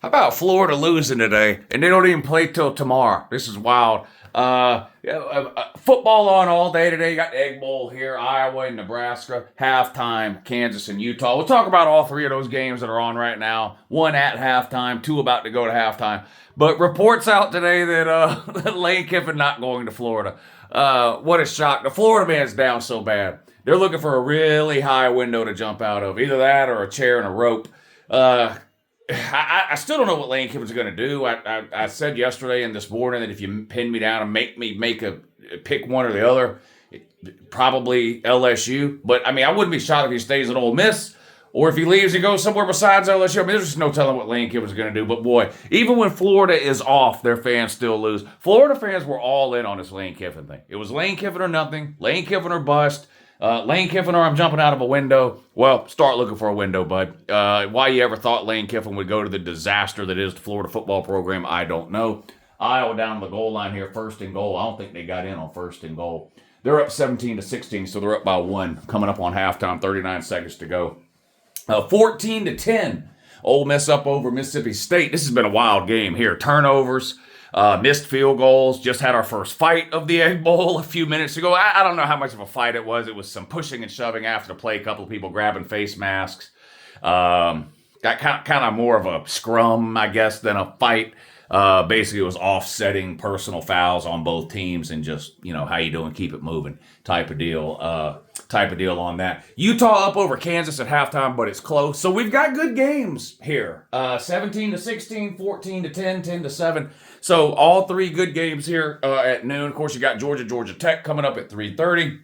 How about Florida losing today and they don't even play till tomorrow? This is wild. Football on all day today. You got the Egg Bowl here, Iowa and Nebraska. Halftime, Kansas and Utah. We'll talk about all three of those games that are on right now. One at halftime, two about to go to halftime. But reports out today that Lane Kiffin not going to Florida. What a shock. The Florida man's down so bad. They're looking for a really high window to jump out of. Either that or a chair and a rope. I still don't know what Lane Kiffin's going to do. I said yesterday and this morning that if you pin me down and make me pick one or the other, probably LSU. But I mean, I wouldn't be shocked if he stays at Ole Miss or if he leaves and goes somewhere besides LSU. I mean, there's just no telling what Lane Kiffin's going to do. But boy, even when Florida is off, their fans still lose. Florida fans were all in on this Lane Kiffin thing. It was Lane Kiffin or nothing, Lane Kiffin or bust. Lane Kiffin or I'm jumping out of a window. Well, start looking for a window, bud. Why you ever thought Lane Kiffin would go to the disaster that is the Florida football program, I don't know. Iowa down the goal line here, first and goal. I don't think they got in on first and goal. They're up 17-16, so they're up by one. Coming up on halftime, 39 seconds to go. 14-10. Ole Miss up over Mississippi State. This has been a wild game here. Turnovers. Missed field goals. Just had our first fight of the Egg Bowl a few minutes ago. I don't know how much of a fight it was. It was some pushing and shoving after the play. A couple of people grabbing face masks. Got kind of more of a scrum, I guess, than a fight. Basically, it was offsetting personal fouls on both teams and just, how you doing, keep it moving type of deal on that. Utah up over Kansas at halftime, but it's close. So we've got good games here. 17-16, 14-10, 10-7. So all three good games here at noon. Of course, you got Georgia Tech coming up at 3:30.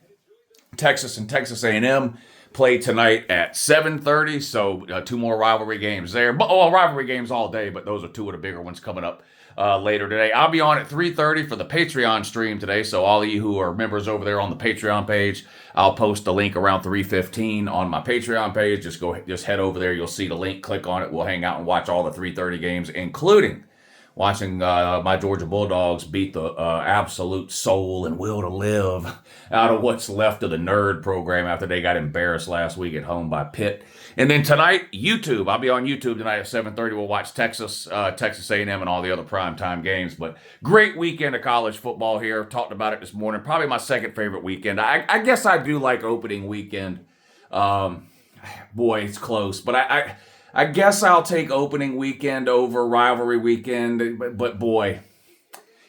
Texas and Texas A&M play tonight at 7:30. So two more rivalry games there. But rivalry games all day, but those are two of the bigger ones coming up later today. I'll be on at 3:30 for the Patreon stream today. So all of you who are members over there on the Patreon page, I'll post the link around 3:15 on my Patreon page. Just head over there. You'll see the link. Click on it. We'll hang out and watch all the 3:30 games, including watching my Georgia Bulldogs beat the absolute soul and will to live out of what's left of the nerd program after they got embarrassed last week at home by Pitt. And then tonight, YouTube. I'll be on YouTube tonight at 7:30. We'll watch Texas A&M, and all the other primetime games. But great weekend of college football here. Talked about it this morning. Probably my second favorite weekend. I guess I do like opening weekend. Boy, it's close. But I guess I'll take opening weekend over rivalry weekend, but boy,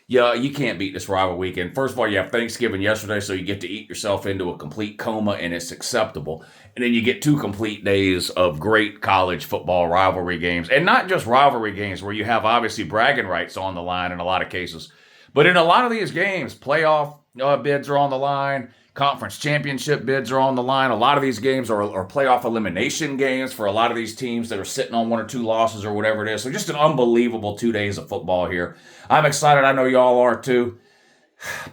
yeah, you can't beat this rivalry weekend. First of all, you have Thanksgiving yesterday, so you get to eat yourself into a complete coma, and it's acceptable. And then you get 2 complete days of great college football rivalry games, and not just rivalry games where you have obviously bragging rights on the line in a lot of cases, but in a lot of these games, playoff bids are on the line. Conference championship bids are on the line. A lot of these games are playoff elimination games for a lot of these teams that are sitting on 1 or 2 losses or whatever it is. So just an unbelievable 2 days of football here. I'm excited. I know y'all are too.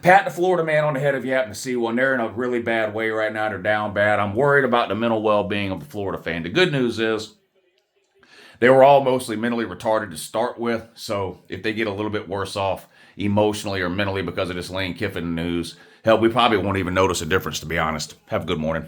Pat the Florida man on the head if you happen to see one. They're in a really bad way right now. They're down bad. I'm worried about the mental well-being of the Florida fan. The good news is they were all mostly mentally retarded to start with. So if they get a little bit worse off emotionally or mentally because of this Lane Kiffin news, hell, we probably won't even notice a difference, to be honest. Have a good morning.